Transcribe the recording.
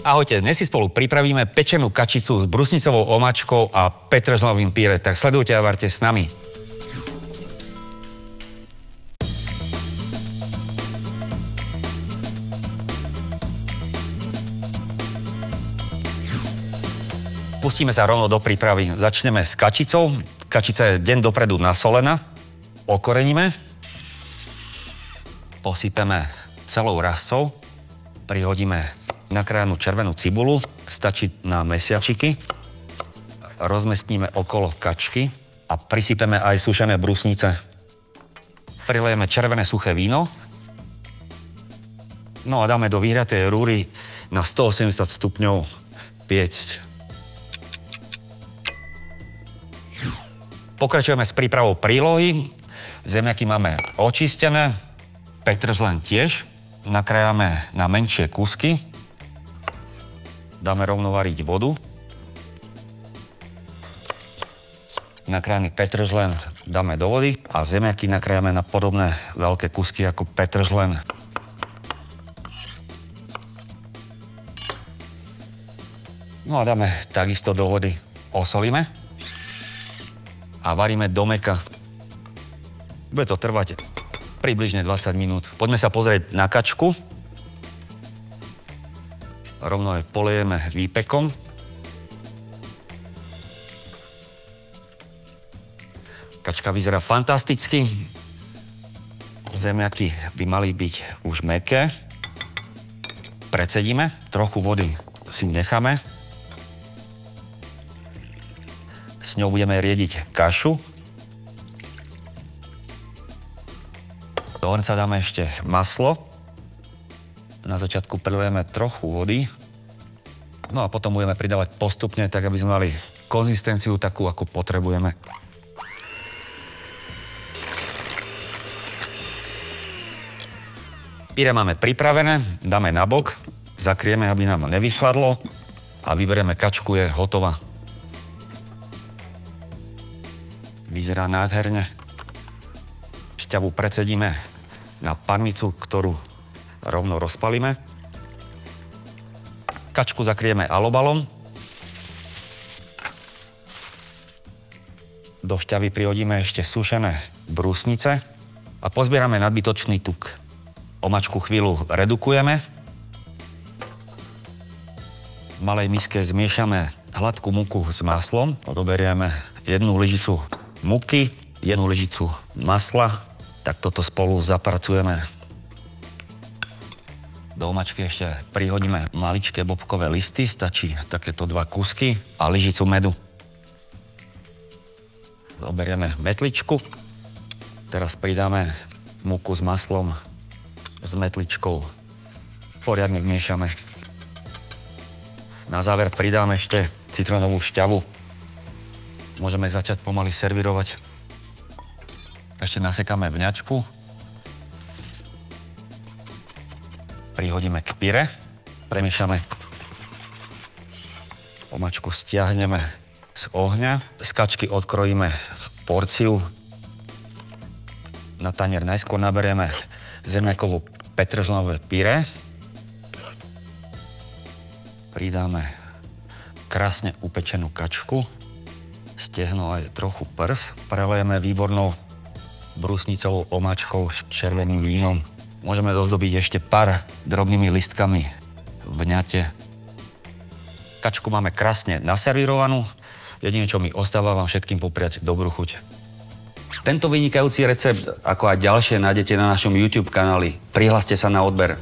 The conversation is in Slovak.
Ahojte, dnes si spolu pripravíme pečenú kačicu s brusnicovou omáčkou a petržlenovým pyré, tak sledujte a varte s nami. Pustíme sa rovno do prípravy. Začneme s kačicou. Kačica je deň dopredu nasolená. Okoreníme. Posypeme celou rascou. Prihodíme nakrájanú červenú cibulu. Stačí na mesiačiky. Rozmestníme okolo kačky a prisypeme aj sušené brusnice. Prilejeme červené suché víno. No a dáme do vyhriatej rúry na 180 stupňov piecť. Pokračujeme s prípravou prílohy. Zemiaky máme očistené, petržlen tiež. Nakrájame na menšie kúsky. Dáme rovno variť vodu. Nakrájaný petržlen dáme do vody a zemiaky nakrájame na podobné veľké kúsky ako petržlen. No a dáme takisto do vody. Osolíme. A varíme do mäka. Bude to trvať približne 20 minút. Poďme sa pozrieť na kačku. Rovno ju polejeme výpekom. Kačka vyzerá fantasticky. Zemiaky by mali byť už mäkké. Precedíme, trochu vody si necháme. S ňou budeme riediť kašu. Do hrnca dáme ešte maslo. Na začiatku prilejeme trochu vody. No a potom budeme pridávať postupne, tak aby sme mali konzistenciu takú, ako potrebujeme. Pyré máme pripravené, dáme na bok, zakrieme, aby nám nevychladlo a vyberieme kačku, je hotová. Vyzerá nádherne. Šťavu precedíme na panvicu, ktorú rovno rozpalíme. Kačku zakrieme alobalom. Do šťavy prihodíme ešte sušené brusnice a pozbierame nadbytočný tuk. Omáčku chvíľu redukujeme. V malej miske zmiešame hladkú múku s maslom. Odoberieme 1 lyžicu múky, 1 lyžicu masla, tak toto spolu zapracujeme. Do omáčky ešte prihodíme maličké bobkové listy, stačí takéto 2 kúsky a lyžicu medu. Zoberieme metličku, teraz pridáme múku s maslom, s metličkou, poriadne vmiešame. Na záver pridáme ešte citrónovú šťavu. Môžeme začať pomaly servírovať. Ešte nasekáme vňačku. Prihodíme k pyré. Premiešame. Omáčku stiahneme z ohňa. Z kačky odkrojíme porciu. Na tanier najskôr naberieme zemiakovú petržlenové pyré. Pridáme krásne upečenú kačku. Stehno aj trochu prs. Prelejeme výbornou brusnicovou omáčkou s červeným vínom. Môžeme dozdobiť ešte pár drobnými listkami vňate. Kačku máme krásne naservírovanú. Jedine, čo mi ostáva, vám všetkým popriať dobrú chuť. Tento vynikajúci recept, ako aj ďalšie, nájdete na našom YouTube kanáli. Prihláste sa na odber.